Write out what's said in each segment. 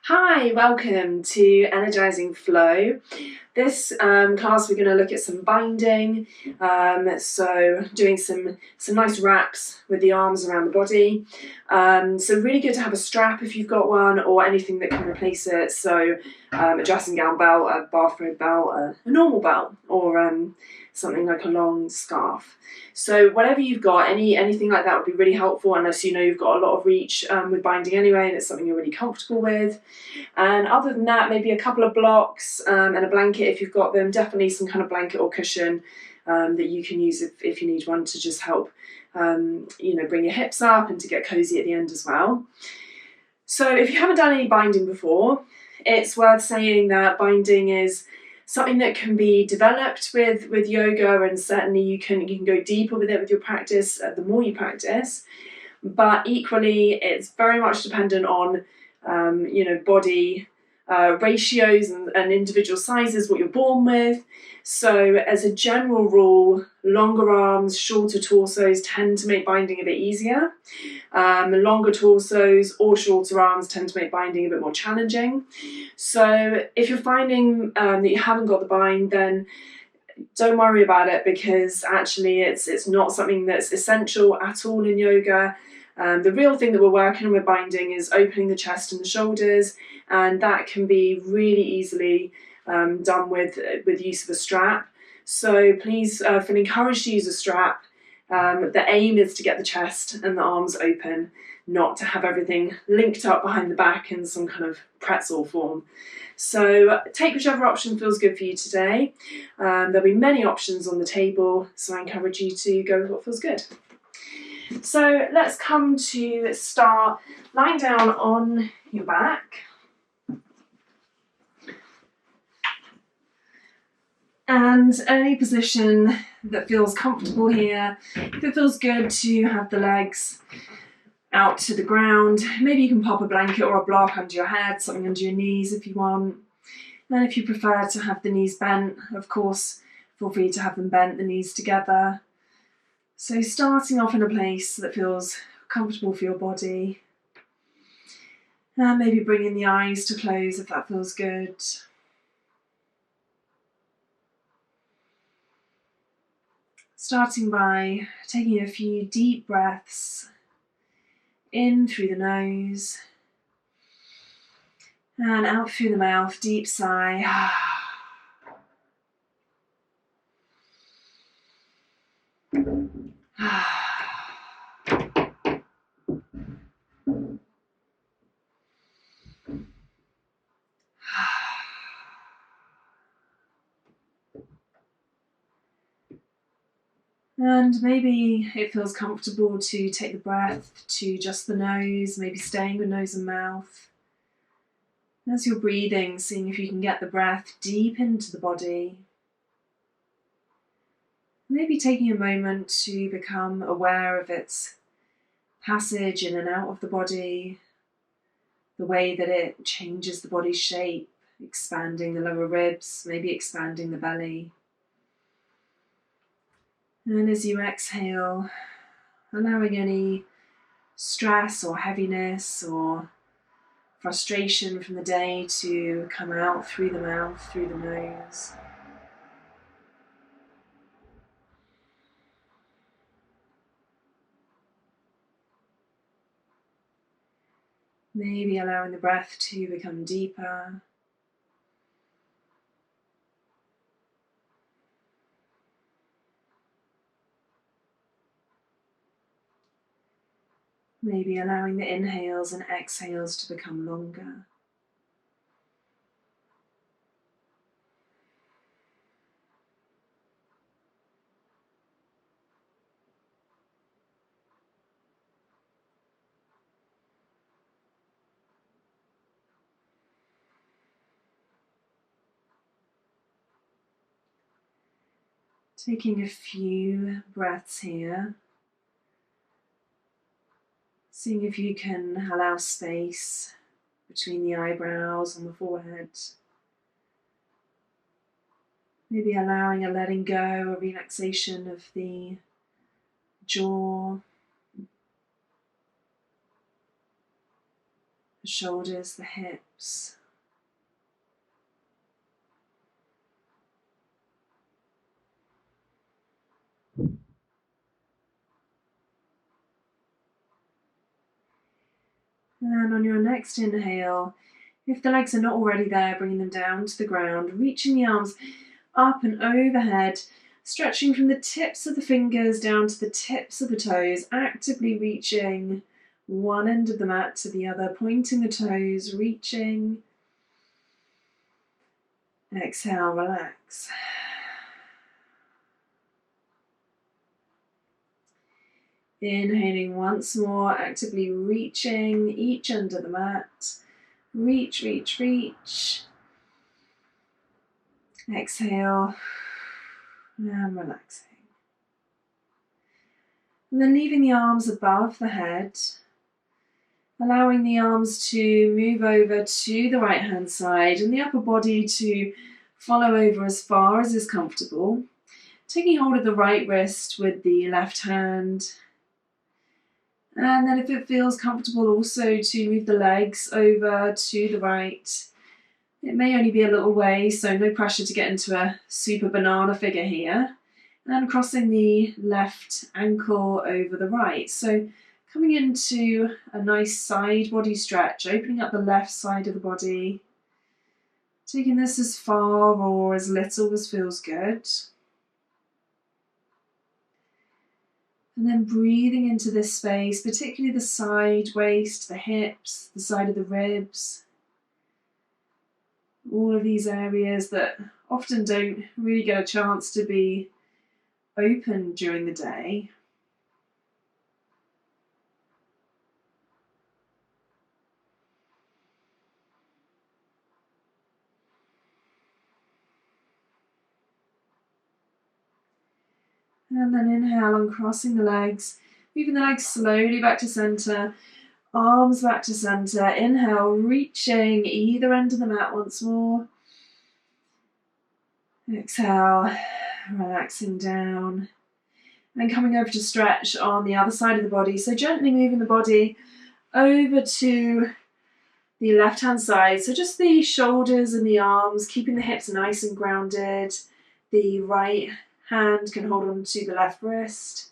Hi, welcome to Energising Flow. This class we're going to look at some binding, so doing some nice wraps with the arms around the body. So really good to have a strap if you've got one, or anything that can replace it. So a dressing gown belt, a bathrobe belt, a normal belt, or something like a long scarf. So whatever you've got, anything like that would be really helpful, unless you know you've got a lot of reach with binding anyway and it's something you're really comfortable with. And other than that, maybe a couple of blocks and a blanket if you've got them. Definitely some kind of blanket or cushion that you can use if you need one to just help bring your hips up and to get cozy at the end as well. So if you haven't done any binding before, it's worth saying that binding is something that can be developed with yoga, and certainly you can go deeper with it with your practice the more you practice. But equally, it's very much dependent on body ratios and individual sizes, what you're born with. So as a general rule, longer arms, shorter torsos tend to make binding a bit easier. Longer torsos or shorter arms tend to make binding a bit more challenging. So if you're finding that you haven't got the bind, then don't worry about it, because actually it's not something that's essential at all in yoga. The real thing that we're working on with binding is opening the chest and the shoulders, and that can be really easily done with use of a strap. So please feel encouraged to use a strap. The aim is to get the chest and the arms open, not to have everything linked up behind the back in some kind of pretzel form. So take whichever option feels good for you today. There'll be many options on the table, so I encourage you to go with what feels good. So let's come to start lying down on your back. And any position that feels comfortable here. If it feels good to have the legs out to the ground, maybe you can pop a blanket or a block under your head, something under your knees if you want. Then if you prefer to have the knees bent, of course, feel free to have them bent, the knees together. So starting off in a place that feels comfortable for your body. And maybe bringing the eyes to close if that feels good. Starting by taking a few deep breaths in through the nose and out through the mouth, deep sigh. And maybe it feels comfortable to take the breath to just the nose, maybe staying with nose and mouth. As you're breathing, seeing if you can get the breath deep into the body. Maybe taking a moment to become aware of its passage in and out of the body, the way that it changes the body's shape, expanding the lower ribs, maybe expanding the belly. And as you exhale, allowing any stress or heaviness or frustration from the day to come out through the mouth, through the nose. Maybe allowing the breath to become deeper. Maybe allowing the inhales and exhales to become longer. Taking a few breaths here. Seeing if you can allow space between the eyebrows and the forehead. Maybe allowing a letting go, a relaxation of the jaw, the shoulders, the hips. And on your next inhale, if the legs are not already there, bringing them down to the ground, reaching the arms up and overhead, stretching from the tips of the fingers down to the tips of the toes, actively reaching one end of the mat to the other, pointing the toes, reaching. Exhale, relax. Inhaling once more, actively reaching each end of the mat. Reach, reach, reach. Exhale and relaxing. And then leaving the arms above the head, allowing the arms to move over to the right hand side and the upper body to follow over as far as is comfortable. Taking hold of the right wrist with the left hand. And then if it feels comfortable also to move the legs over to the right. It may only be a little way, so no pressure to get into a super banana figure here. And crossing the left ankle over the right. So coming into a nice side body stretch, opening up the left side of the body. Taking this as far or as little as feels good. And then breathing into this space, particularly the side waist, the hips, the side of the ribs. All of these areas that often don't really get a chance to be open during the day. And then inhale, uncrossing the legs, moving the legs slowly back to center, arms back to center. Inhale, reaching either end of the mat once more. Exhale, relaxing down. And coming over to stretch on the other side of the body. So gently moving the body over to the left hand side. So just the shoulders and the arms, keeping the hips nice and grounded. The right hand can hold on to the left wrist.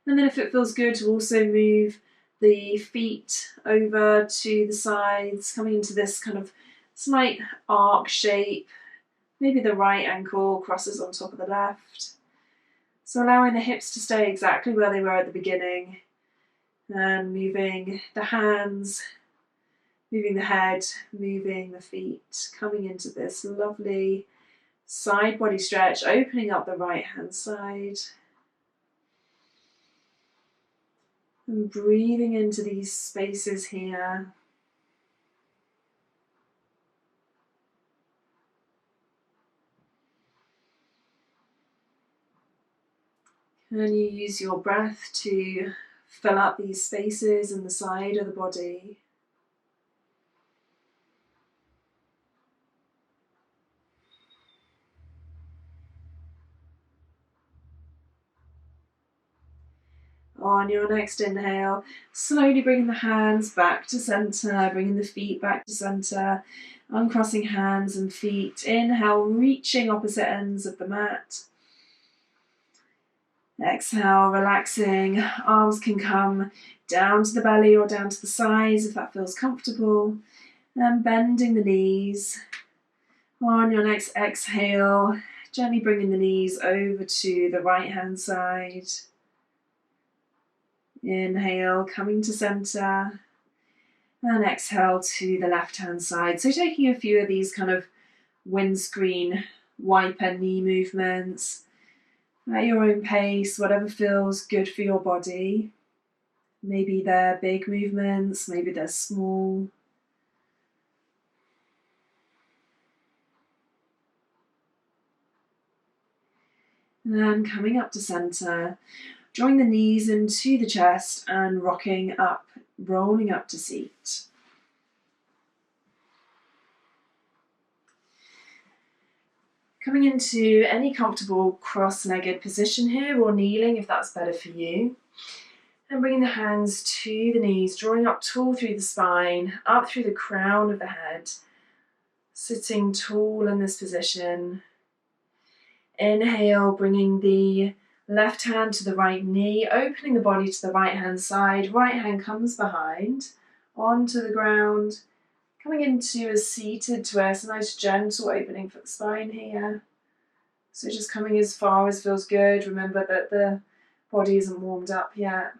And then if it feels good to also move the feet over to the sides, coming into this kind of slight arc shape. Maybe the right ankle crosses on top of the left. So allowing the hips to stay exactly where they were at the beginning. And moving the hands, moving the head, moving the feet, coming into this lovely side body stretch, opening up the right hand side. And breathing into these spaces here. Can you use your breath to fill up these spaces in the side of the body? On your next inhale, slowly bringing the hands back to center, bringing the feet back to center, uncrossing hands and feet. Inhale, reaching opposite ends of the mat. Exhale, relaxing. Arms can come down to the belly or down to the sides if that feels comfortable. And bending the knees. On your next exhale, gently bringing the knees over to the right hand side. Inhale, coming to center. And exhale to the left hand side. So taking a few of these kind of windscreen wiper knee movements. At your own pace, whatever feels good for your body. Maybe they're big movements, maybe they're small. And coming up to center, drawing the knees into the chest and rocking up, rolling up to seat. Coming into any comfortable cross-legged position here, or kneeling if that's better for you. And bringing the hands to the knees, drawing up tall through the spine, up through the crown of the head, sitting tall in this position. Inhale, bringing the left hand to the right knee, opening the body to the right hand side. Right hand comes behind, onto the ground, coming into a seated twist, a nice gentle opening for the spine here. So just coming as far as feels good. Remember that the body isn't warmed up yet.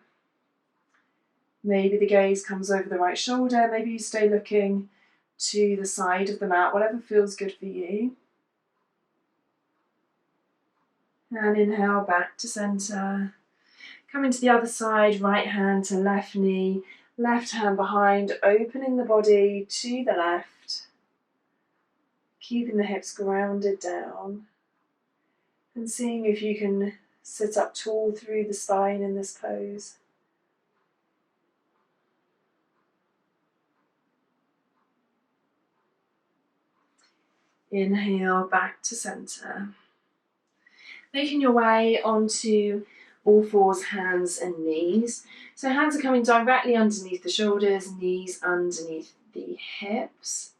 Maybe the gaze comes over the right shoulder. Maybe you stay looking to the side of the mat, whatever feels good for you. And inhale back to center. Coming to the other side, right hand to left knee, left hand behind, opening the body to the left, keeping the hips grounded down, and seeing if you can sit up tall through the spine in this pose. Inhale back to center. Making your way onto all fours, hands and knees. So hands are coming directly underneath the shoulders, knees underneath the hips.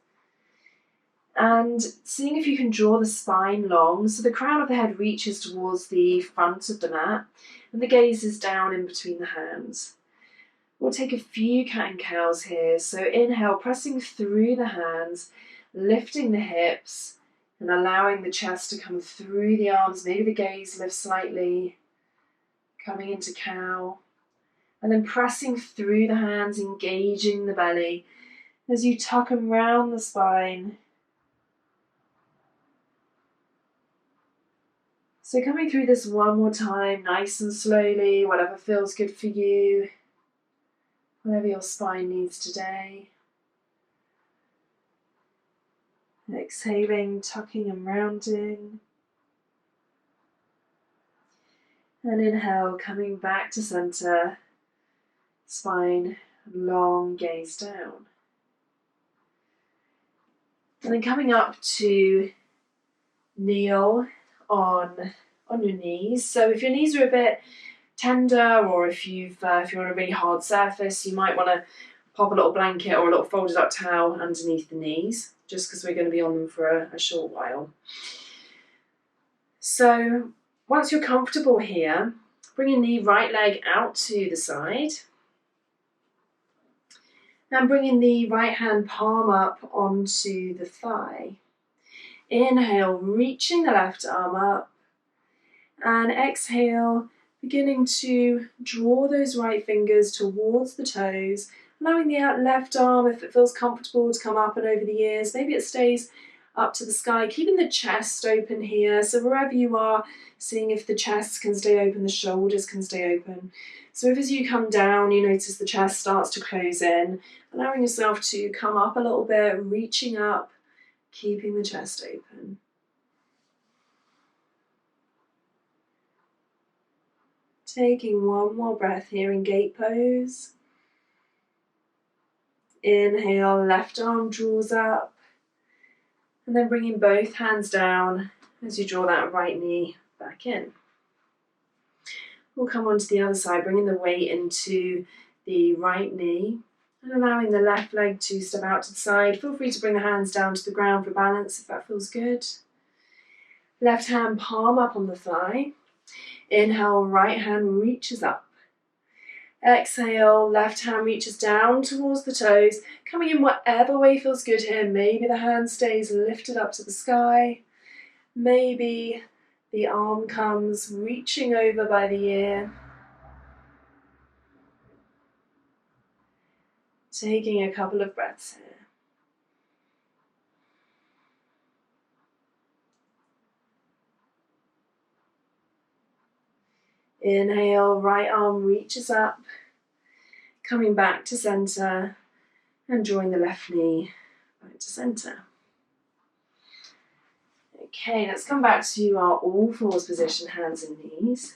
And seeing if you can draw the spine long, so the crown of the head reaches towards the front of the mat, and the gaze is down in between the hands. We'll take a few cat and cows here. So inhale, pressing through the hands, lifting the hips, and allowing the chest to come through the arms. Maybe the gaze lifts slightly, coming into cow. And then pressing through the hands, engaging the belly as you tuck them round the spine. So coming through this one more time, nice and slowly, whatever feels good for you, whatever your spine needs today. Exhaling, tucking and rounding. And inhale, coming back to center, spine long, gaze down. And then coming up to kneel on your knees. So if your knees are a bit tender, or if you're on a really hard surface, you might want to pop a little blanket or a little folded up towel underneath the knees, just because we're going to be on them for a short while. So once you're comfortable here, bringing the right leg out to the side, and bringing the right hand palm up onto the thigh. Inhale, reaching the left arm up, and exhale, beginning to draw those right fingers towards the toes, allowing the left arm, if it feels comfortable, to come up and over the ears. Maybe it stays up to the sky, keeping the chest open here. So wherever you are, seeing if the chest can stay open, the shoulders can stay open. So if as you come down, you notice the chest starts to close in, allowing yourself to come up a little bit, reaching up, keeping the chest open. Taking one more breath here in gate pose. Inhale, left arm draws up, and then bringing both hands down as you draw that right knee back in. We'll come onto the other side, bringing the weight into the right knee and allowing the left leg to step out to the side. Feel free to bring the hands down to the ground for balance if that feels good. Left hand palm up on the thigh. Inhale, right hand reaches up. Exhale, left hand reaches down towards the toes, coming in whatever way feels good here. Maybe the hand stays lifted up to the sky. Maybe the arm comes reaching over by the ear. Taking a couple of breaths here. Inhale, right arm reaches up, coming back to center and drawing the left knee back to center. Okay, let's come back to our all fours position, hands and knees.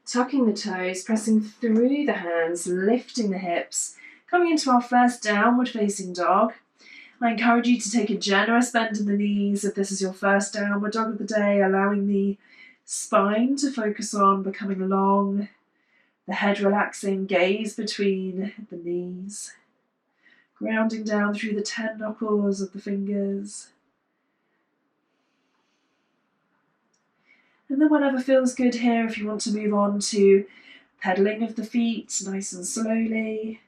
Tucking the toes, pressing through the hands, lifting the hips, coming into our first downward facing dog. I encourage you to take a generous bend in the knees if this is your first downward dog of the day, allowing the spine to focus on becoming long, The head relaxing, gaze between the knees, grounding down through the 10 knuckles of the fingers. And then whatever feels good here, if you want to move on to pedaling of the feet, nice and slowly.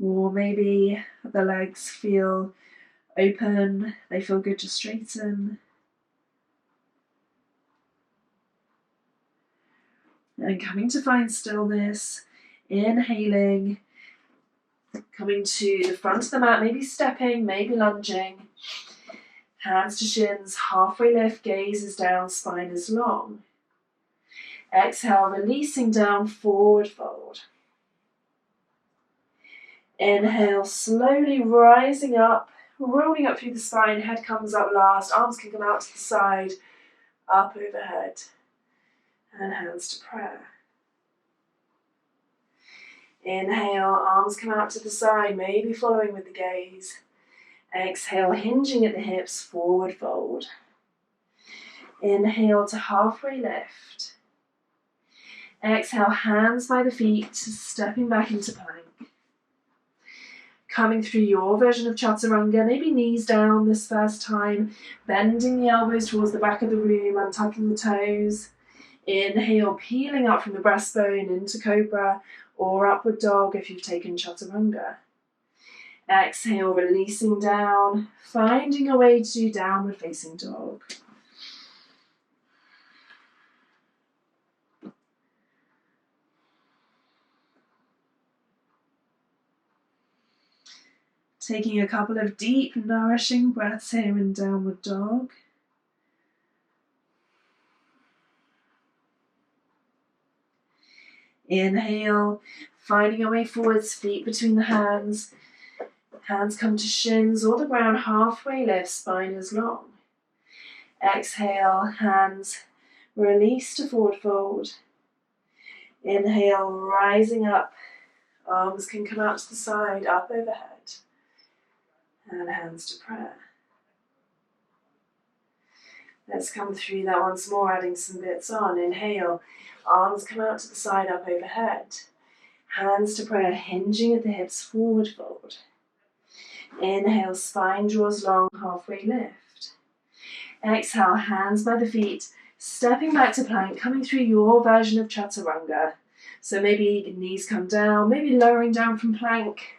Or maybe the legs feel open, they feel good to straighten. And coming to find stillness, inhaling, coming to the front of the mat, maybe stepping, maybe lunging. Hands to shins, halfway lift, gaze is down, spine is long. Exhale, releasing down, forward fold. Inhale, slowly rising up, rolling up through the spine, head comes up last, arms can come out to the side, up overhead, and hands to prayer. Inhale, arms come out to the side, maybe following with the gaze. Exhale, hinging at the hips, forward fold. Inhale to halfway lift. Exhale, hands by the feet, stepping back into plank. Coming through your version of chaturanga, maybe knees down this first time, bending the elbows towards the back of the room, untucking the toes. Inhale, peeling up from the breastbone into cobra or upward dog if you've taken chaturanga. Exhale, releasing down, finding a way to downward facing dog. Taking a couple of deep, nourishing breaths here in downward dog. Inhale, finding a way forwards, feet between the hands. Hands come to shins or the ground, halfway lift, spine is long. Exhale, hands release to forward fold. Inhale, rising up. Arms can come out to the side, up overhead. And hands to prayer. Let's come through that once more, adding some bits on. Inhale, arms come out to the side, up overhead. Hands to prayer, hinging at the hips, forward fold. Inhale, spine draws long, halfway lift. Exhale, hands by the feet, stepping back to plank, coming through your version of chaturanga. So maybe the knees come down, maybe lowering down from plank,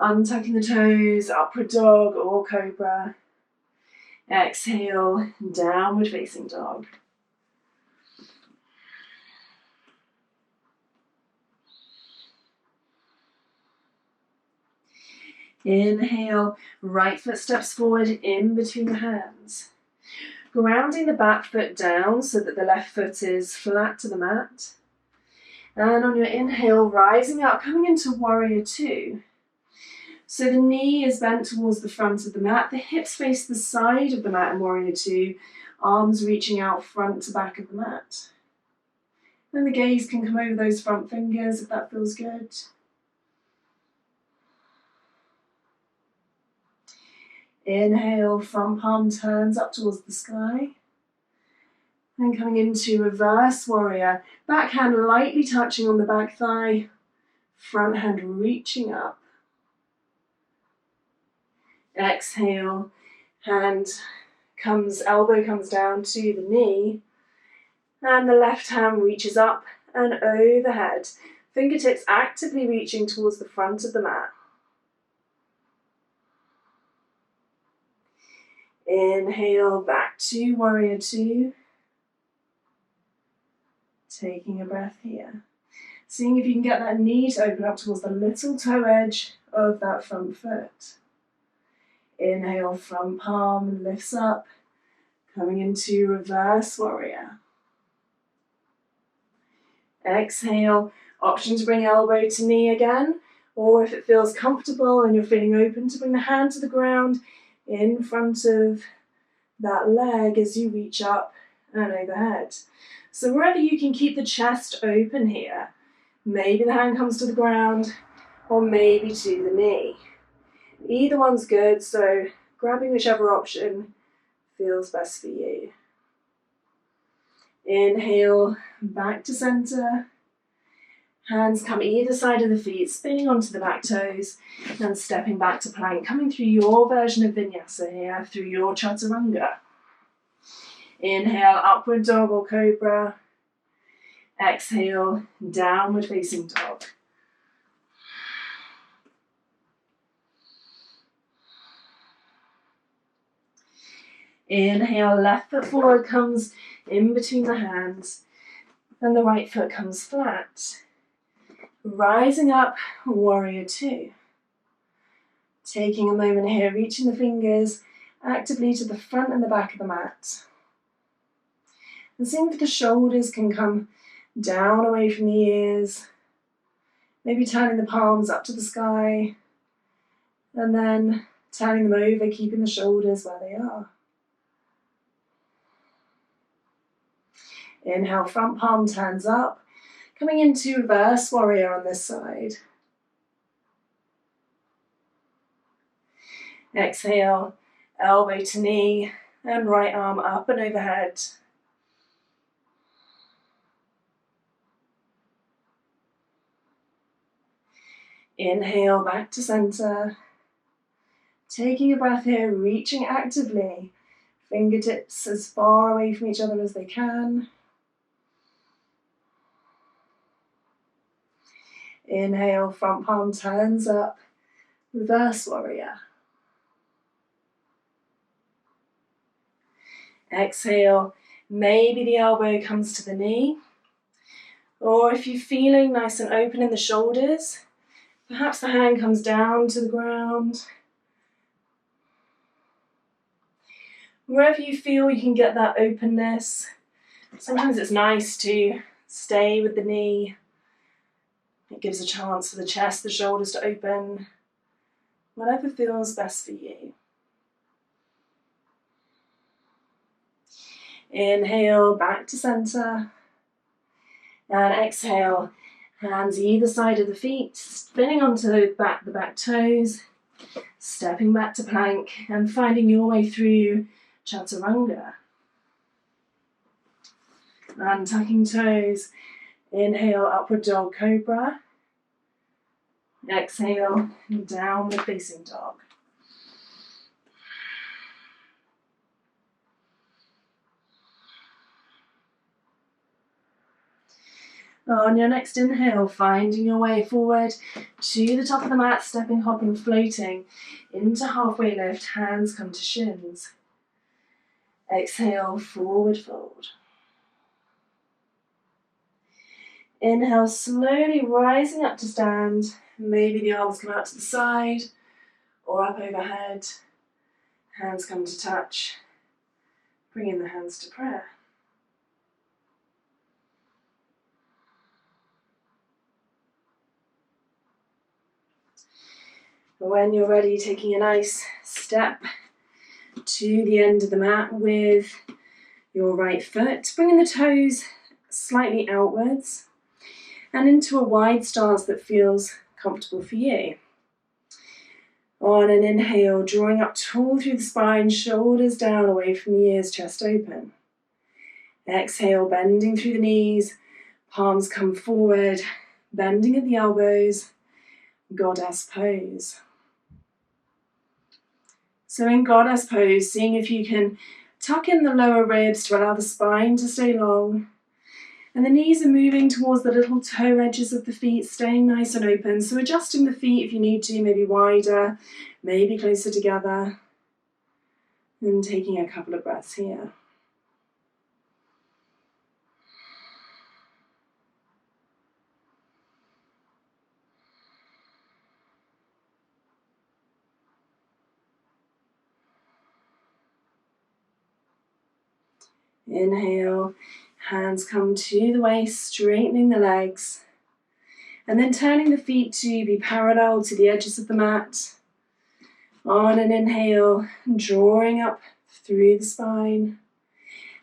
untucking the toes, upward dog or cobra. Exhale, downward facing dog. Inhale, right foot steps forward in between the hands. Grounding the back foot down so that the left foot is flat to the mat. And on your inhale, rising up, coming into warrior two. So the knee is bent towards the front of the mat, the hips face the side of the mat in warrior two, arms reaching out front to back of the mat. Then the gaze can come over those front fingers if that feels good. Inhale, front palm turns up towards the sky. And coming into reverse warrior, back hand lightly touching on the back thigh, front hand reaching up. Exhale, elbow comes down to the knee, and the left hand reaches up and overhead. Fingertips actively reaching towards the front of the mat. Inhale, back to warrior two. Taking a breath here. Seeing if you can get that knee to open up towards the little toe edge of that front foot. Inhale, front palm lifts up, coming into reverse warrior. Exhale, option to bring elbow to knee again, or if it feels comfortable and you're feeling open, to bring the hand to the ground in front of that leg as you reach up and overhead. So wherever you can keep the chest open here, maybe the hand comes to the ground or maybe to the knee. Either one's good, so grabbing whichever option feels best for you. Inhale, back to center. Hands come either side of the feet, spinning onto the back toes, and stepping back to plank, coming through your version of vinyasa here, through your chaturanga. Inhale, upward dog or cobra. Exhale, downward facing dog. Inhale, left foot forward comes in between the hands, and the right foot comes flat. Rising up, warrior two. Taking a moment here, reaching the fingers actively to the front and the back of the mat. And seeing if the shoulders can come down away from the ears. Maybe turning the palms up to the sky. And then turning them over, keeping the shoulders where they are. Inhale, front palm turns up. Coming into reverse warrior on this side. Exhale, elbow to knee, and right arm up and overhead. Inhale, back to center. Taking a breath here, reaching actively. Fingertips as far away from each other as they can. Inhale, front palm turns up, reverse warrior. Exhale, maybe the elbow comes to the knee, or if you're feeling nice and open in the shoulders, perhaps the hand comes down to the ground. Wherever you feel you can get that openness. Sometimes it's nice to stay with the knee. It gives a chance for the chest, the shoulders to open. Whatever feels best for you. Inhale, back to center. And exhale, hands either side of the feet, spinning onto the back toes, stepping back to plank, and finding your way through chaturanga. And tucking toes. Inhale, upward dog cobra. Exhale, downward facing dog. On your next inhale, finding your way forward to the top of the mat, stepping, hopping, floating into halfway lift, hands come to shins. Exhale, forward fold. Inhale, slowly rising up to stand. Maybe the arms come out to the side or up overhead. Hands come to touch. Bring in the hands to prayer. When you're ready, taking a nice step to the end of the mat with your right foot, bringing the toes slightly outwards and into a wide stance that feels comfortable for you. On an inhale, drawing up tall through the spine, shoulders down away from the ears, chest open. Exhale, bending through the knees, palms come forward, bending at the elbows, goddess pose. So in goddess pose, seeing if you can tuck in the lower ribs to allow the spine to stay long. And the knees are moving towards the little toe edges of the feet, staying nice and open. So adjusting the feet if you need to, maybe wider, maybe closer together. And taking a couple of breaths here. Inhale, hands come to the waist, straightening the legs. And then turning the feet to be parallel to the edges of the mat. On an inhale, drawing up through the spine.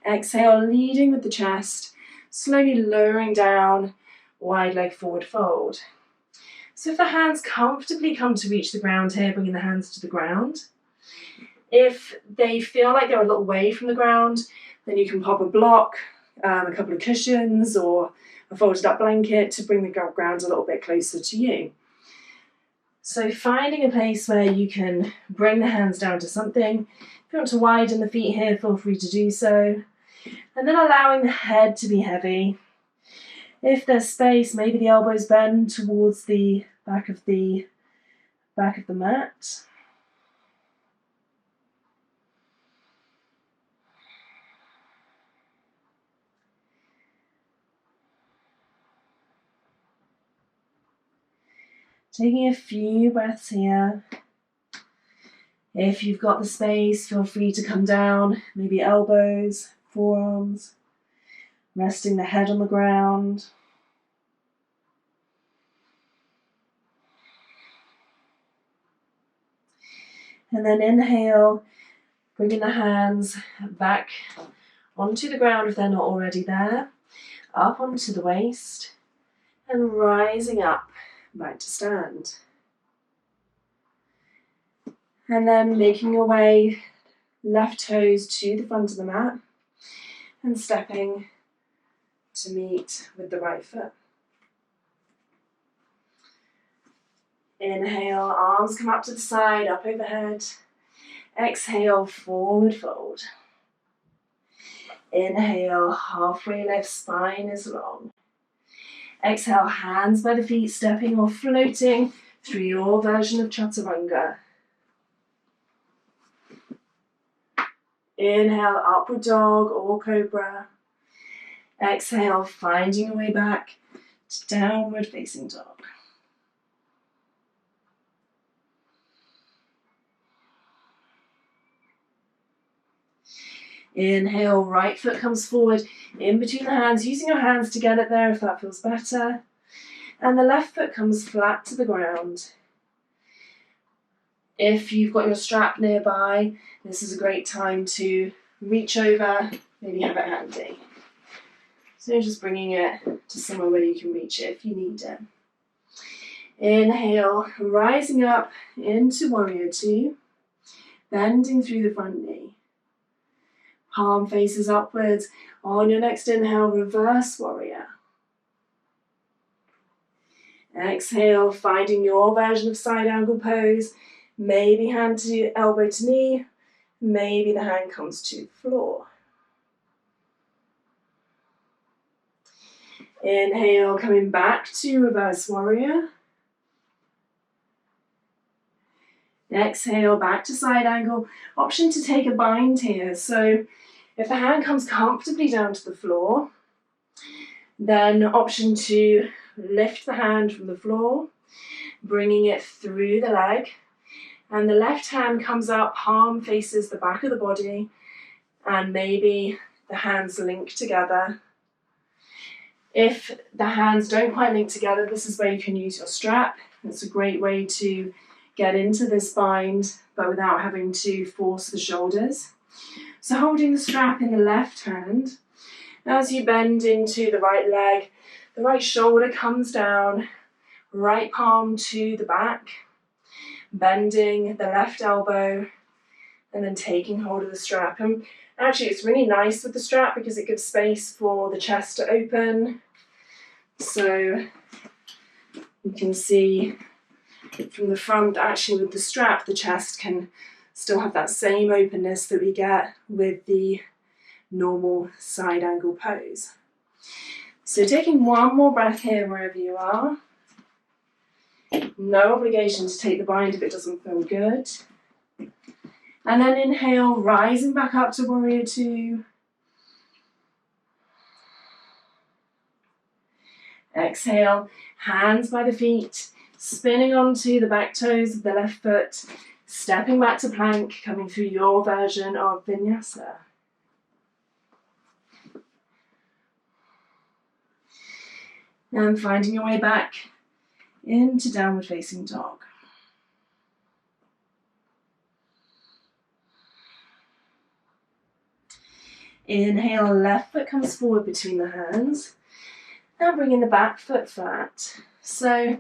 Exhale, leading with the chest, slowly lowering down, wide leg forward fold. So if the hands comfortably come to reach the ground here, bringing the hands to the ground. If they feel like they're a little way from the ground, then you can pop a block, a couple of cushions, or a folded up blanket to bring the ground a little bit closer to you. So finding a place where you can bring the hands down to something. If you want to widen the feet here, feel free to do so. And then allowing the head to be heavy. If there's space, maybe the elbows bend towards the back of the mat. Taking a few breaths here. If you've got the space, feel free to come down, maybe elbows, forearms, resting the head on the ground. And then inhale, bringing the hands back onto the ground if they're not already there, up onto the waist, and rising up back to stand. And then making your way, left toes to the front of the mat and stepping to meet with the right foot. Inhale, arms come up to the side, up overhead. Exhale, forward fold. Inhale, halfway lift, spine is long. Exhale, hands by the feet, stepping or floating through your version of chaturanga. Inhale, upward dog or cobra. Exhale, finding your way back to downward facing dog. Inhale, right foot comes forward in between the hands, using your hands to get it there if that feels better. And the left foot comes flat to the ground. If you've got your strap nearby, this is a great time to reach over, maybe have it handy. So just bringing it to somewhere where you can reach it if you need it. Inhale, rising up into warrior two, bending through the front knee. Palm faces upwards. On your next inhale, reverse warrior. Exhale, finding your version of side angle pose. Maybe hand to elbow to knee. Maybe the hand comes to floor. Inhale, coming back to reverse warrior. Exhale, back to side angle. Option to take a bind here. So if the hand comes comfortably down to the floor, then option to lift the hand from the floor, bringing it through the leg, and the left hand comes up, palm faces the back of the body, and maybe the hands link together. If the hands don't quite link together, this is where you can use your strap. It's a great way to get into this bind, but without having to force the shoulders. So holding the strap in the left hand, as you bend into the right leg, the right shoulder comes down, right palm to the back, bending the left elbow, and then taking hold of the strap. And actually it's really nice with the strap because it gives space for the chest to open. So you can see from the front, actually with the strap, the chest can still have that same openness that we get with the normal side angle pose. So taking one more breath here wherever you are. No obligation to take the bind if it doesn't feel good. And then inhale, rising back up to warrior two. Exhale, hands by the feet, spinning onto the back toes of the left foot, stepping back to plank, coming through your version of vinyasa. And finding your way back into downward facing dog. Inhale, left foot comes forward between the hands. Now bringing the back foot flat. So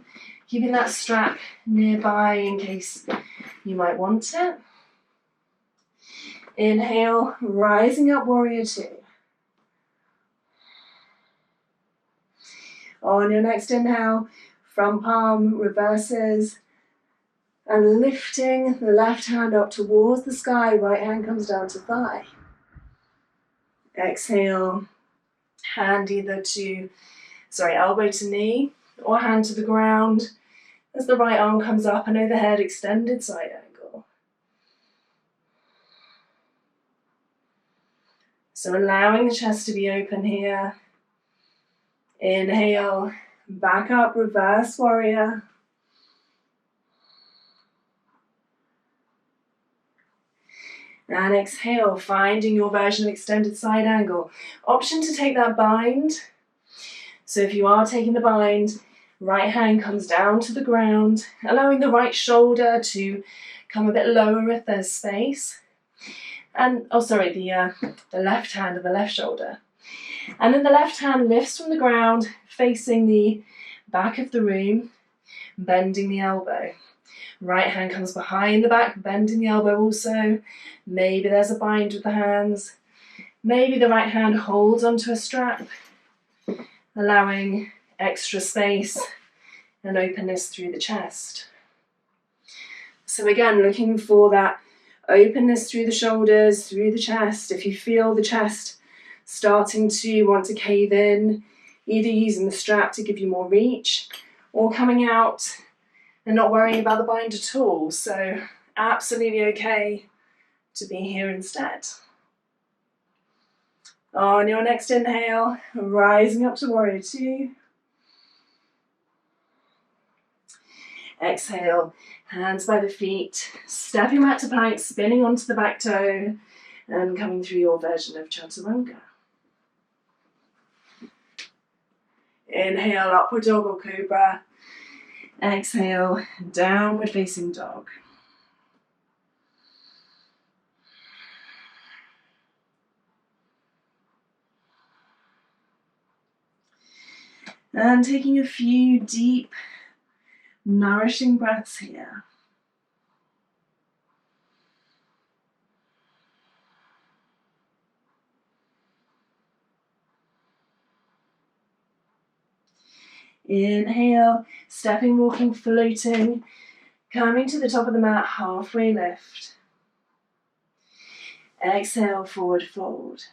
keeping that strap nearby in case you might want it. Inhale, rising up, warrior two. On your next inhale, front palm reverses and lifting the left hand up towards the sky, right hand comes down to thigh. Exhale, hand either to, elbow to knee or hand to the ground as the right arm comes up and overhead, extended side angle. So allowing the chest to be open here. Inhale, back up, reverse warrior. And exhale, finding your version of extended side angle. Option to take that bind. So if you are taking the bind, right hand comes down to the ground, allowing the right shoulder to come a bit lower if there's space. And, the left hand of the left shoulder. And then the left hand lifts from the ground, facing the back of the room, bending the elbow. Right hand comes behind the back, bending the elbow also. Maybe there's a bind with the hands. Maybe the right hand holds onto a strap, allowing extra space and openness through the chest. So again, looking for that openness through the shoulders, through the chest. If you feel the chest starting to want to cave in, either using the strap to give you more reach or coming out and not worrying about the bind at all. So absolutely okay to be here instead. On your next inhale, rising up to warrior two. Exhale, hands by the feet, stepping back to plank, spinning onto the back toe, and coming through your version of chaturanga. Inhale, upward dog or cobra. Exhale, downward facing dog. And taking a few deep, nourishing breaths here. Inhale, stepping, walking, floating, coming to the top of the mat, halfway lift. Exhale, forward fold.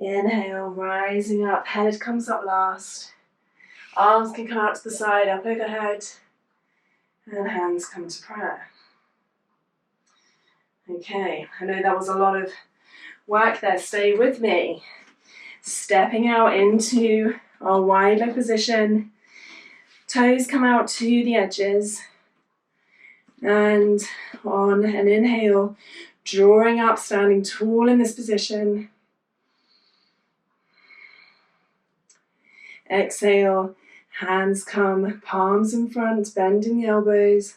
Inhale, rising up, head comes up last. Arms can come out to the side, up overhead, and hands come to prayer. Okay, I know that was a lot of work there, stay with me. Stepping out into our wide leg position, toes come out to the edges, and on an inhale, drawing up, standing tall in this position. Exhale, hands come, palms in front, bending the elbows,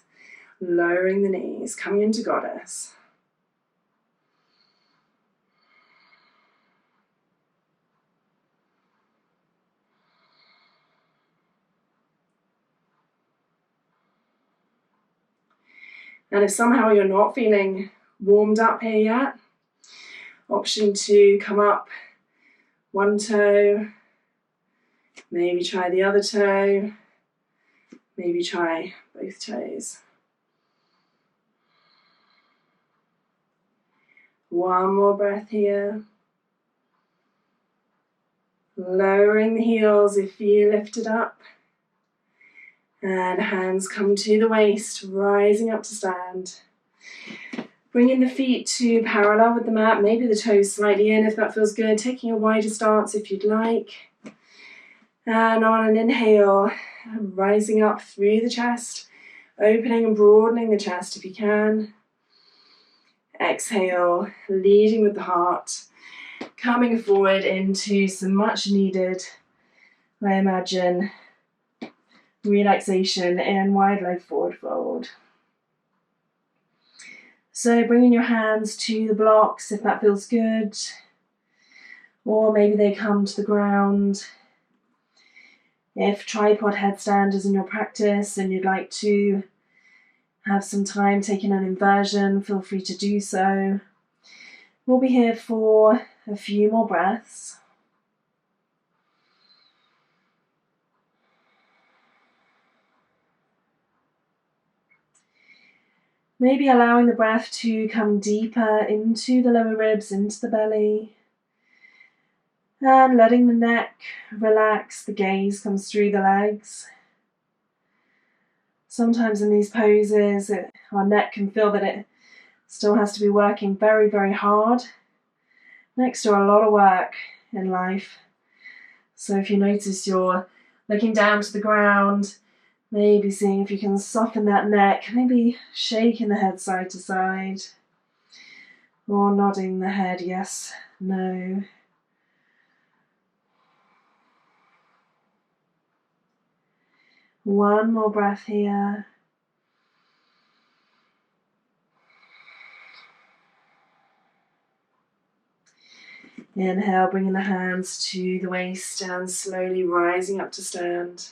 lowering the knees, coming into goddess. And if somehow you're not feeling warmed up here yet, option to come up one toe, maybe try the other toe, maybe try both toes. One more breath here. Lowering the heels if you lift it up. And hands come to the waist, rising up to stand. Bringing the feet to parallel with the mat, maybe the toes slightly in if that feels good. Taking a wider stance if you'd like. And on an inhale, rising up through the chest, opening and broadening the chest if you can. Exhale, leading with the heart, coming forward into some much needed, I imagine, relaxation in wide leg forward fold. So bringing your hands to the blocks if that feels good, or maybe they come to the ground. If tripod headstand is in your practice and you'd like to have some time taking an inversion, feel free to do so. We'll be here for a few more breaths. Maybe allowing the breath to come deeper into the lower ribs, into the belly. And letting the neck relax, the gaze comes through the legs. Sometimes in these poses, our neck can feel that it still has to be working very, very hard. Next to a lot of work in life. So if you notice you're looking down to the ground, maybe seeing if you can soften that neck, maybe shaking the head side to side, or nodding the head yes, no. One more breath here. Inhale, bringing the hands to the waist and slowly rising up to stand.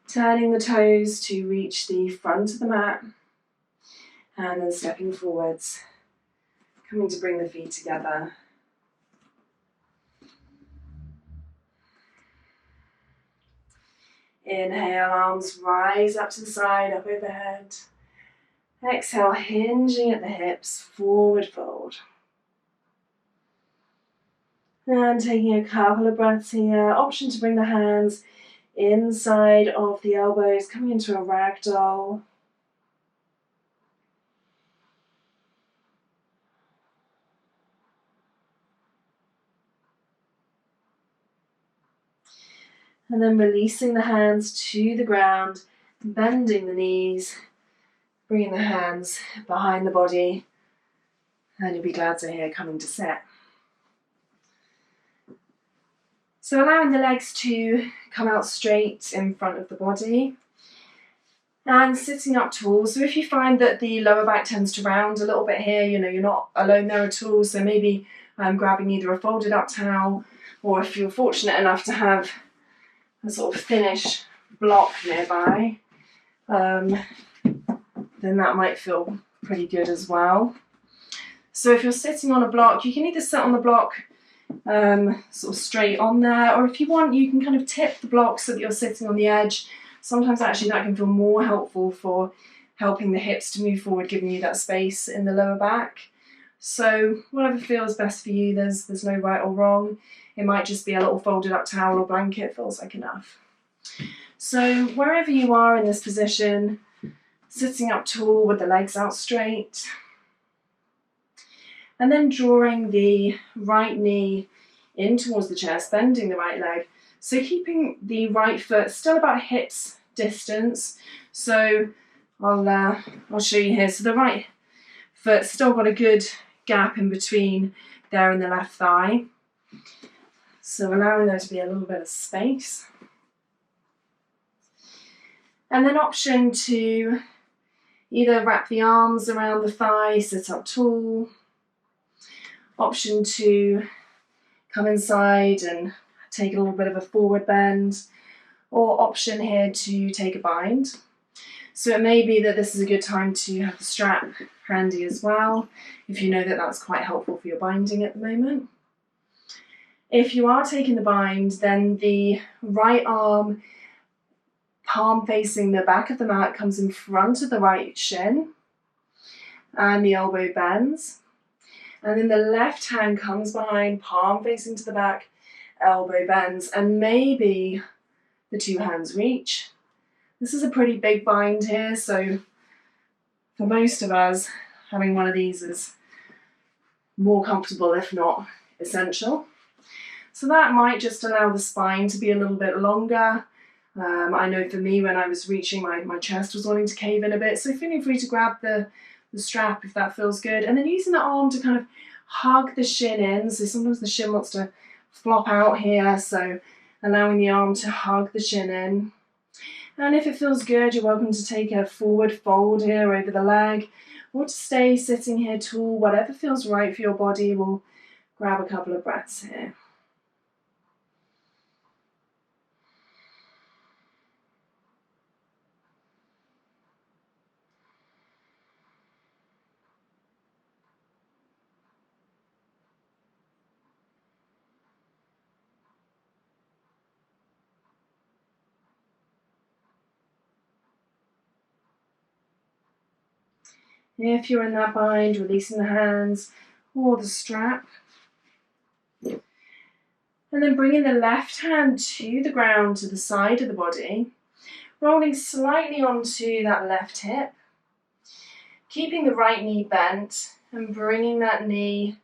Turning the toes to reach the front of the mat and then stepping forwards, coming to bring the feet together. Inhale, arms rise up to the side, up overhead. Exhale, hinging at the hips, forward fold. And taking a couple of breaths here. Option to bring the hands inside of the elbows, coming into a ragdoll. And then releasing the hands to the ground, bending the knees, bringing the hands behind the body, and you'll be glad to hear coming to sit. So allowing the legs to come out straight in front of the body and sitting up tall. So if you find that the lower back tends to round a little bit here, you're not alone there at all. So maybe grabbing either a folded up towel, or if you're fortunate enough to have a sort of thinnish block nearby, then that might feel pretty good as well. So if you're sitting on a block, you can either sit on the block sort of straight on there, or if you want, you can kind of tip the block so that you're sitting on the edge. Sometimes actually that can feel more helpful for helping the hips to move forward, giving you that space in the lower back. So whatever feels best for you, there's no right or wrong. It might just be a little folded up towel or blanket feels like enough. So wherever you are in this position, sitting up tall with the legs out straight, and then drawing the right knee in towards the chest, bending the right leg. So keeping the right foot still about hips distance. So I'll show you here. So the right foot still got a good gap in between there and the left thigh. So allowing there to be a little bit of space. And then option to either wrap the arms around the thigh, sit up tall. Option to come inside and take a little bit of a forward bend, or option here to take a bind. So it may be that this is a good time to have the strap handy as well, if you know that that's quite helpful for your binding at the moment. If you are taking the bind, then the right arm, palm facing the back of the mat, comes in front of the right shin, and the elbow bends. And then the left hand comes behind, palm facing to the back, elbow bends, and maybe the two hands reach. This is a pretty big bind here, so for most of us, having one of these is more comfortable, if not essential. So that might just allow the spine to be a little bit longer. I know for me, when I was reaching, my chest was wanting to cave in a bit, so feeling free to grab the strap if that feels good, and then using the arm to kind of hug the shin in. So sometimes the shin wants to flop out here, so allowing the arm to hug the shin in. And if it feels good, you're welcome to take a forward fold here over the leg, or to stay sitting here tall. Whatever feels right for your body. We'll grab a couple of breaths here. If you're in that bind, releasing the hands or the strap. And then bringing the left hand to the ground, to the side of the body, rolling slightly onto that left hip, keeping the right knee bent and bringing that knee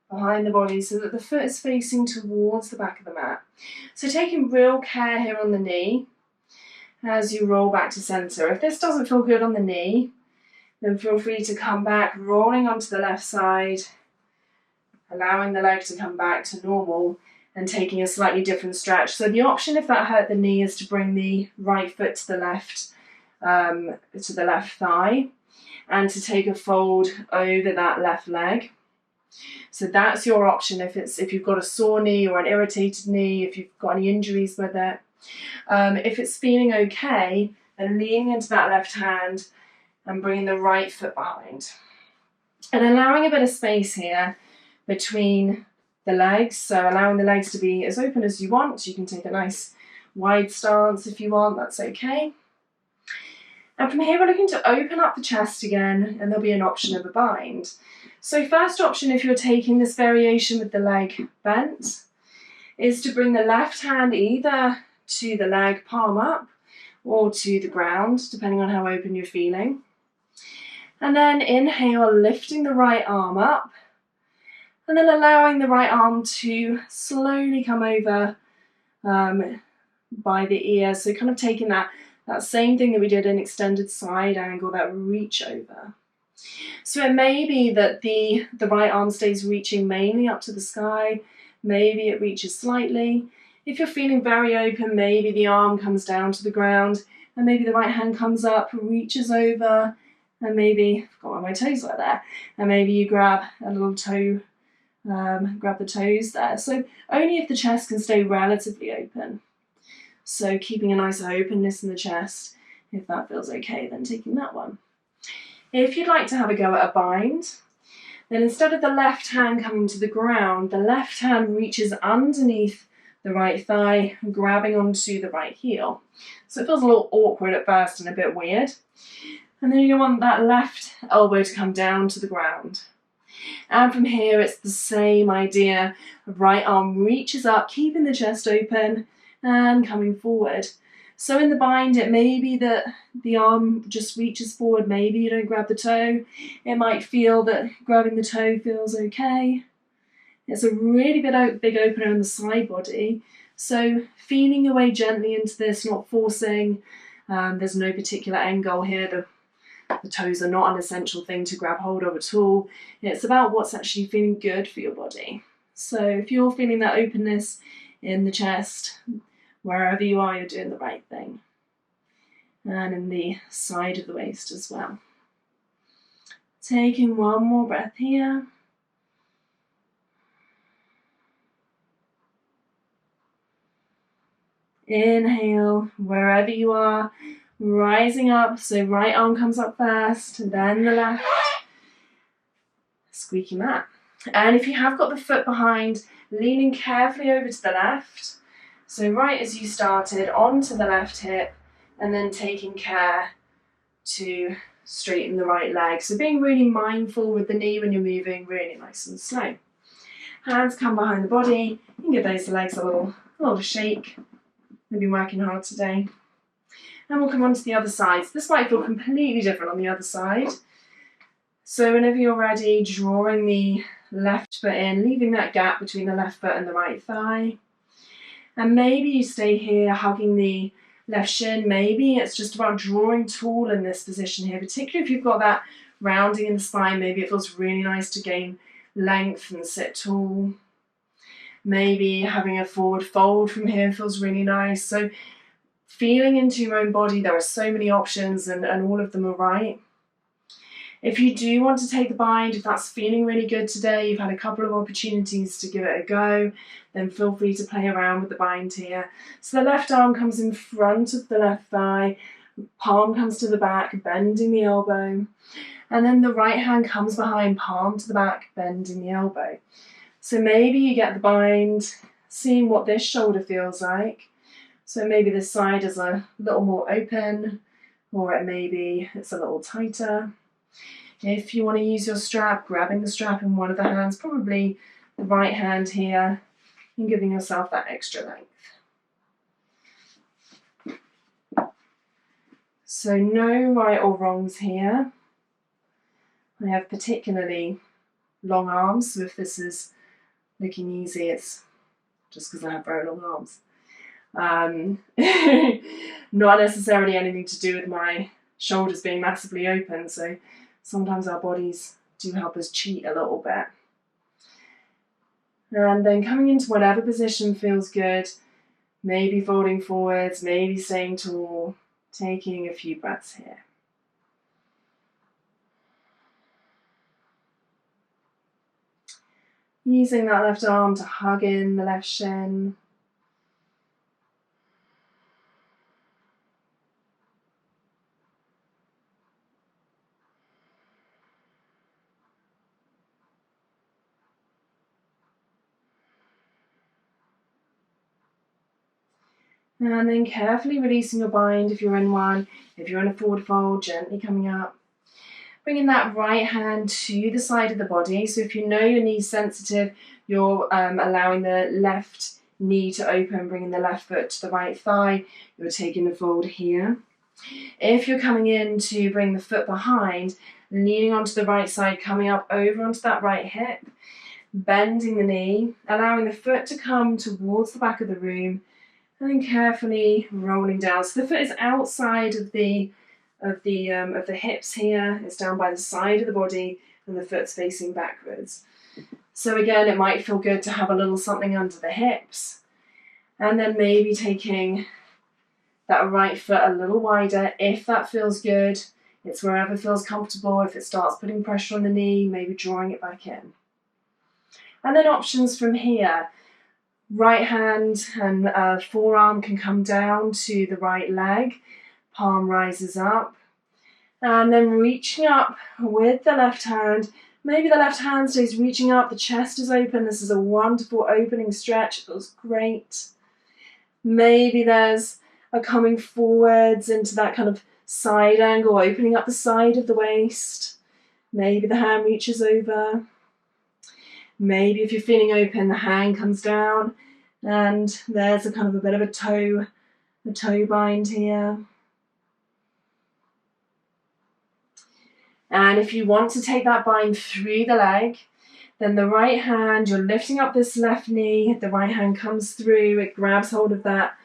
behind the body so that the foot is facing towards the back of the mat. So taking real care here on the knee as you roll back to center. If this doesn't feel good on the knee, then feel free to come back, rolling onto the left side, allowing the leg to come back to normal and taking a slightly different stretch. So the option, if that hurt the knee, is to bring the right foot to the left thigh and to take a fold over that left leg. So that's your option if you've got a sore knee or an irritated knee, if you've got any injuries with it. If it's feeling okay, then leaning into that left hand and bringing the right foot behind. And allowing a bit of space here between the legs, so allowing the legs to be as open as you want. You can take a nice wide stance if you want, that's okay. And from here we're looking to open up the chest again, and there'll be an option of a bind. So first option, if you're taking this variation with the leg bent, is to bring the left hand either to the leg, palm up, or to the ground, depending on how open you're feeling. And then inhale, lifting the right arm up, and then allowing the right arm to slowly come over by the ear. So kind of taking that same thing that we did in extended side angle, that reach over. So it may be that the right arm stays reaching mainly up to the sky, maybe it reaches slightly. If you're feeling very open, maybe the arm comes down to the ground, and maybe the right hand comes up, reaches over, and maybe, I've got one of my toes right there, and maybe you grab a little toe, grab the toes there. So only if the chest can stay relatively open. So keeping a nice openness in the chest, if that feels okay, then taking that one. If you'd like to have a go at a bind, then instead of the left hand coming to the ground, the left hand reaches underneath the right thigh, grabbing onto the right heel. So it feels a little awkward at first and a bit weird. And then you want that left elbow to come down to the ground. And from here, it's the same idea. Right arm reaches up, keeping the chest open and coming forward. So in the bind, it may be that the arm just reaches forward. Maybe you don't grab the toe. It might feel that grabbing the toe feels okay. It's a really big opener in the side body. So feeling your way gently into this, not forcing. There's no particular end goal here. The toes are not an essential thing to grab hold of at all. It's about what's actually feeling good for your body. So if you're feeling that openness in the chest, wherever you are, you're doing the right thing. And in the side of the waist as well. Taking one more breath here. Inhale, wherever you are, rising up. So right arm comes up first, and then the left. Squeaky mat. And if you have got the foot behind, leaning carefully over to the left. So right as you started, onto the left hip, and then taking care to straighten the right leg. So being really mindful with the knee when you're moving, really nice and slow. Hands come behind the body. You can give those legs a little shake. We've been working hard today. And we'll come on to the other side. So this might feel completely different on the other side. So whenever you're ready, drawing the left foot in, leaving that gap between the left foot and the right thigh. And maybe you stay here hugging the left shin. Maybe it's just about drawing tall in this position here, particularly if you've got that rounding in the spine. Maybe it feels really nice to gain length and sit tall. Maybe having a forward fold from here feels really nice. So feeling into your own body, there are so many options and all of them are right. If you do want to take the bind, if that's feeling really good today, you've had a couple of opportunities to give it a go, then feel free to play around with the bind here. So the left arm comes in front of the left thigh, palm comes to the back, bending the elbow, and then the right hand comes behind, palm to the back, bending the elbow. So maybe you get the bind, seeing what this shoulder feels like. So maybe this side is a little more open, or it may be it's a little tighter. If you want to use your strap, grabbing the strap in one of the hands, probably the right hand here, and giving yourself that extra length. So no right or wrongs here. I have particularly long arms, so if this is looking easy, it's just because I have very long arms. Not necessarily anything to do with my shoulders being massively open, so sometimes our bodies do help us cheat a little bit. And then coming into whatever position feels good, maybe folding forwards, maybe staying tall, taking a few breaths here. Using that left arm to hug in the left shin. And then carefully releasing your bind if you're in one. If you're in a forward fold, gently coming up. Bringing that right hand to the side of the body. So if you know your knee's sensitive, you're allowing the left knee to open, bringing the left foot to the right thigh. You're taking the fold here. If you're coming in to bring the foot behind, leaning onto the right side, coming up over onto that right hip, bending the knee, allowing the foot to come towards the back of the room, and then carefully rolling down. So the foot is outside of the hips here. It's down by the side of the body, and the foot's facing backwards. So again, it might feel good to have a little something under the hips, and then maybe taking that right foot a little wider if that feels good. It's wherever feels comfortable. If it starts putting pressure on the knee, maybe drawing it back in. And then options from here. Right hand and forearm can come down to the right leg. Palm rises up. And then reaching up with the left hand. Maybe the left hand stays reaching up. The chest is open. This is a wonderful opening stretch. It feels great. Maybe there's a coming forwards into that kind of side angle, opening up the side of the waist. Maybe the hand reaches over. Maybe if you're feeling open, the hand comes down and there's a kind of a bit of a toe bind here. And if you want to take that bind through the leg, then the right hand, you're lifting up this left knee, the right hand comes through, it grabs hold of that,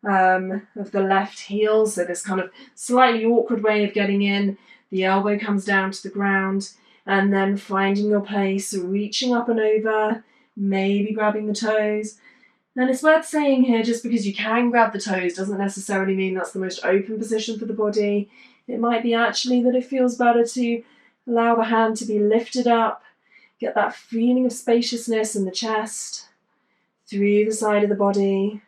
of the left heel, so this kind of slightly awkward way of getting in. The elbow comes down to the ground, and then finding your place, reaching up and over, maybe grabbing the toes. And it's worth saying here, just because you can grab the toes doesn't necessarily mean that's the most open position for the body. It might be actually that it feels better to allow the hand to be lifted up, get that feeling of spaciousness in the chest, through the side of the body.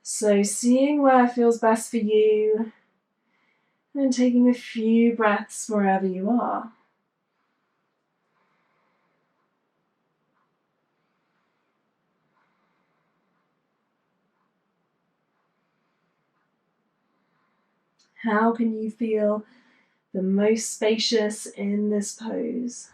So seeing where feels best for you, and taking a few breaths wherever you are. How can you feel the most spacious in this pose?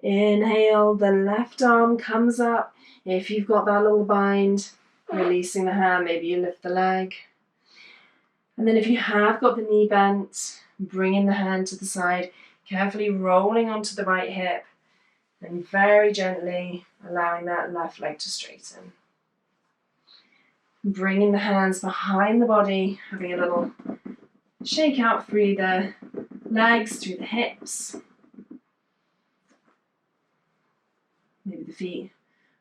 Inhale, the left arm comes up. If you've got that little bind, releasing the hand, maybe you lift the leg. And then if you have got the knee bent, bringing the hand to the side, carefully rolling onto the right hip, and very gently allowing that left leg to straighten. Bringing the hands behind the body, having a little shake out through the legs, through the hips. Maybe the feet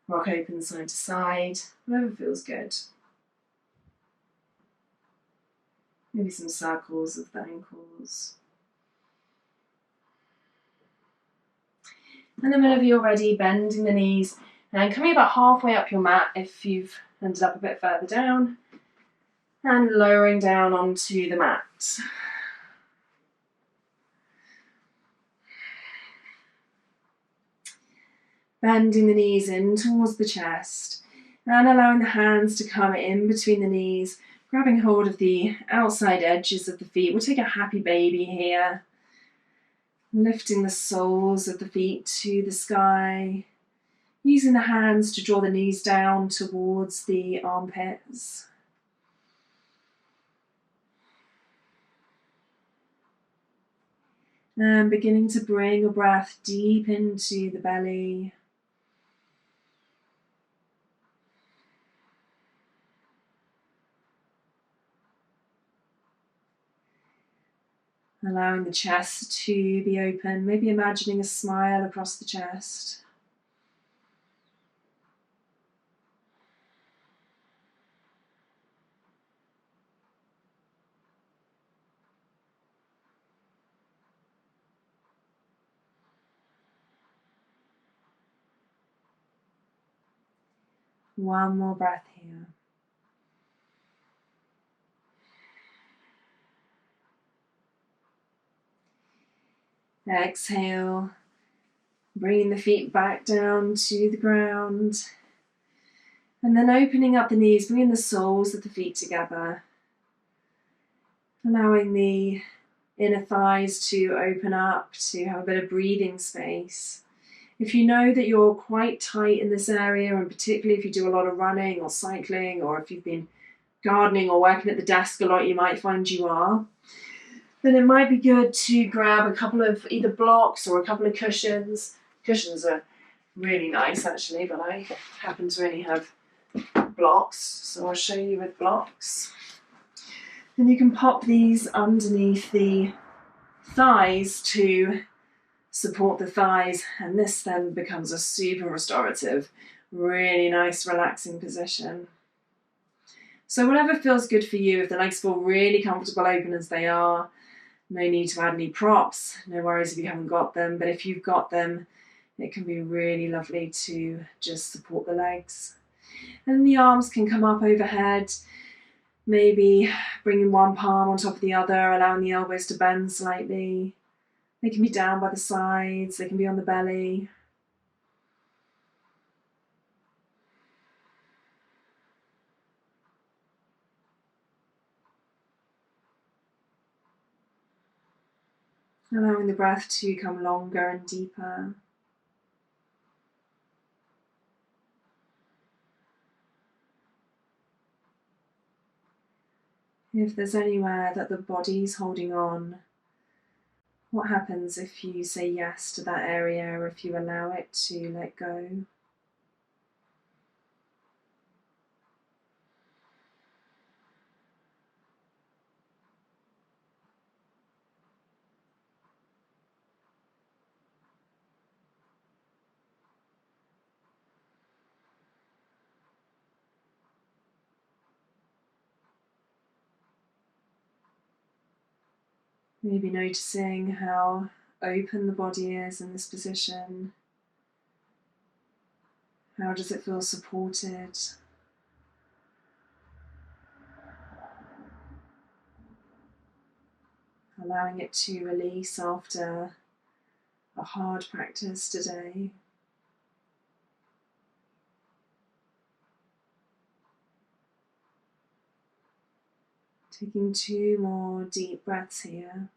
rock open side to side, whatever feels good. Maybe some circles of the ankles. And then whenever you're ready, bending the knees and coming about halfway up your mat if you've ended up a bit further down, and lowering down onto the mat. Bending the knees in towards the chest and allowing the hands to come in between the knees, grabbing hold of the outside edges of the feet. We'll take a happy baby here, lifting the soles of the feet to the sky, using the hands to draw the knees down towards the armpits. And beginning to bring a breath deep into the belly. Allowing the chest to be open, maybe imagining a smile across the chest. One more breath here. Exhale, bringing the feet back down to the ground. And then opening up the knees, bringing the soles of the feet together. Allowing the inner thighs to open up, to have a bit of breathing space. If you know that you're quite tight in this area, and particularly if you do a lot of running or cycling, or if you've been gardening or working at the desk a lot, you might find you are, then it might be good to grab a couple of either blocks or a couple of cushions. Cushions are really nice actually, but I happen to only have blocks, so I'll show you with blocks. And you can pop these underneath the thighs to support the thighs, and this then becomes a super restorative, really nice relaxing position. So whatever feels good for you, if the legs feel really comfortable open as they are, no need to add any props, no worries if you haven't got them, but if you've got them, it can be really lovely to just support the legs. And the arms can come up overhead, maybe bringing one palm on top of the other, allowing the elbows to bend slightly. They can be down by the sides, they can be on the belly. Allowing the breath to come longer and deeper. If there's anywhere that the body's holding on, what happens if you say yes to that area, or if you allow it to let go? Maybe noticing how open the body is in this position. How does it feel supported? Allowing it to release after a hard practice today. Taking 2 more deep breaths here.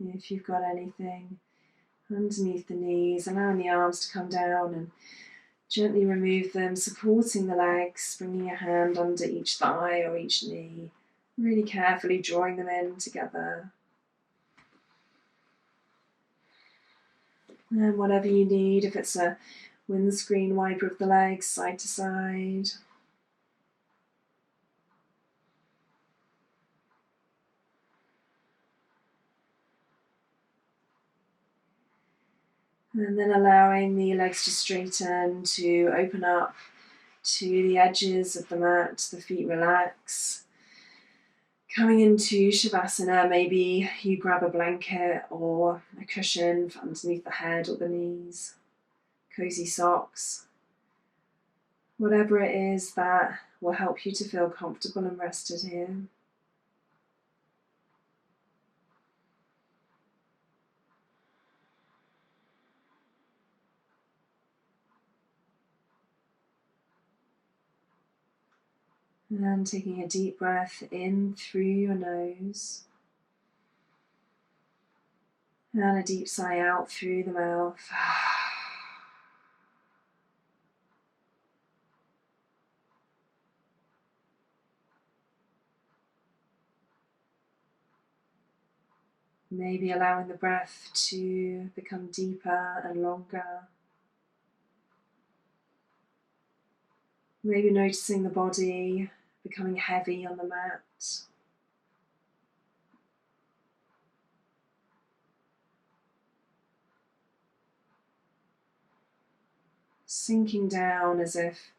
If you've got anything underneath the knees, allowing the arms to come down and gently remove them, supporting the legs, bringing your hand under each thigh or each knee, really carefully drawing them in together. And whatever you need, if it's a windscreen wiper of the legs, side to side. And then allowing the legs to straighten, to open up to the edges of the mat, the feet relax. Coming into Shavasana, maybe you grab a blanket or a cushion for underneath the head or the knees. cozy socks, whatever it is that will help you to feel comfortable and rested here. And taking a deep breath in through your nose and a deep sigh out through the mouth. Maybe allowing the breath to become deeper and longer. Maybe noticing the body becoming heavy on the mat. Sinking down as if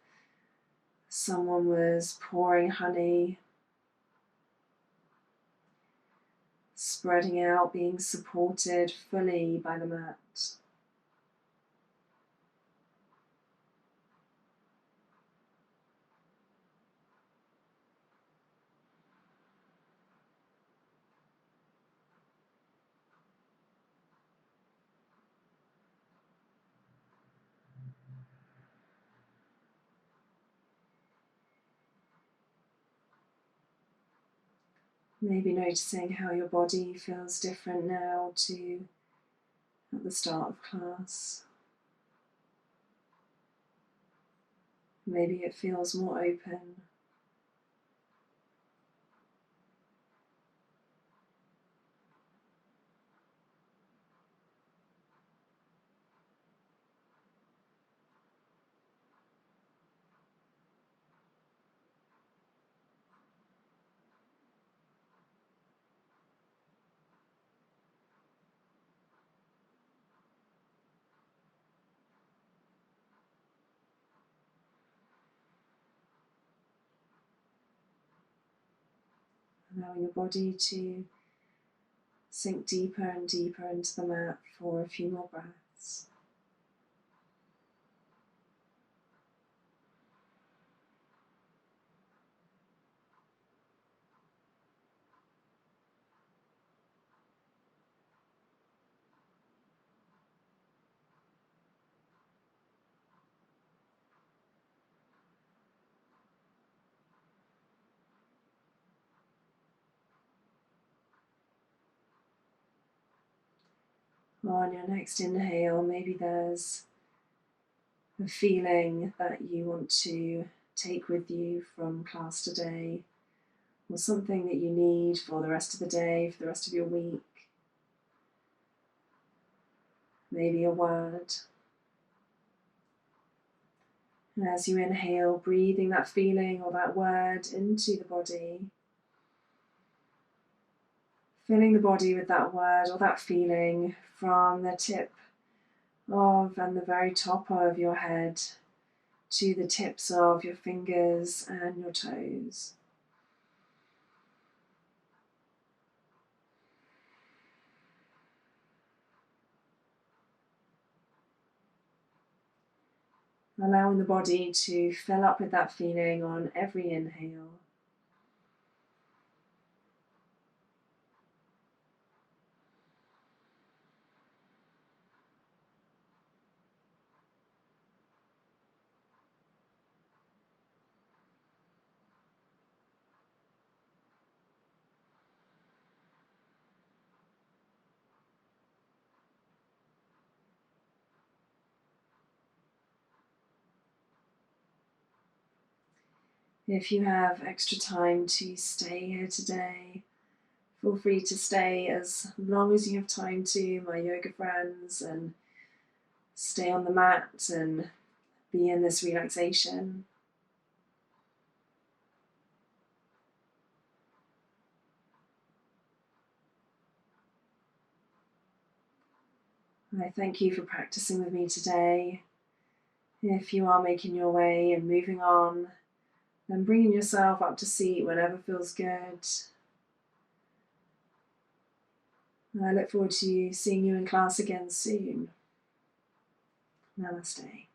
someone was pouring honey, spreading out, being supported fully by the mat. Maybe noticing how your body feels different now to at the start of class. Maybe it feels more open. Allowing your body to sink deeper and deeper into the mat for a few more breaths. On your next inhale, maybe there's a feeling that you want to take with you from class today, or something that you need for the rest of the day, for the rest of your week. Maybe a word. And as you inhale, breathing that feeling or that word into the body, filling the body with that word or that feeling from the tip of and the very top of your head to the tips of your fingers and your toes. Allowing the body to fill up with that feeling on every inhale. If you have extra time to stay here today, feel free to stay as long as you have time to, my yoga friends, and stay on the mat and be in this relaxation. I thank you for practicing with me today. If you are making your way and moving on, then bringing yourself up to seat whenever feels good. I look forward to seeing you in class again soon. Namaste.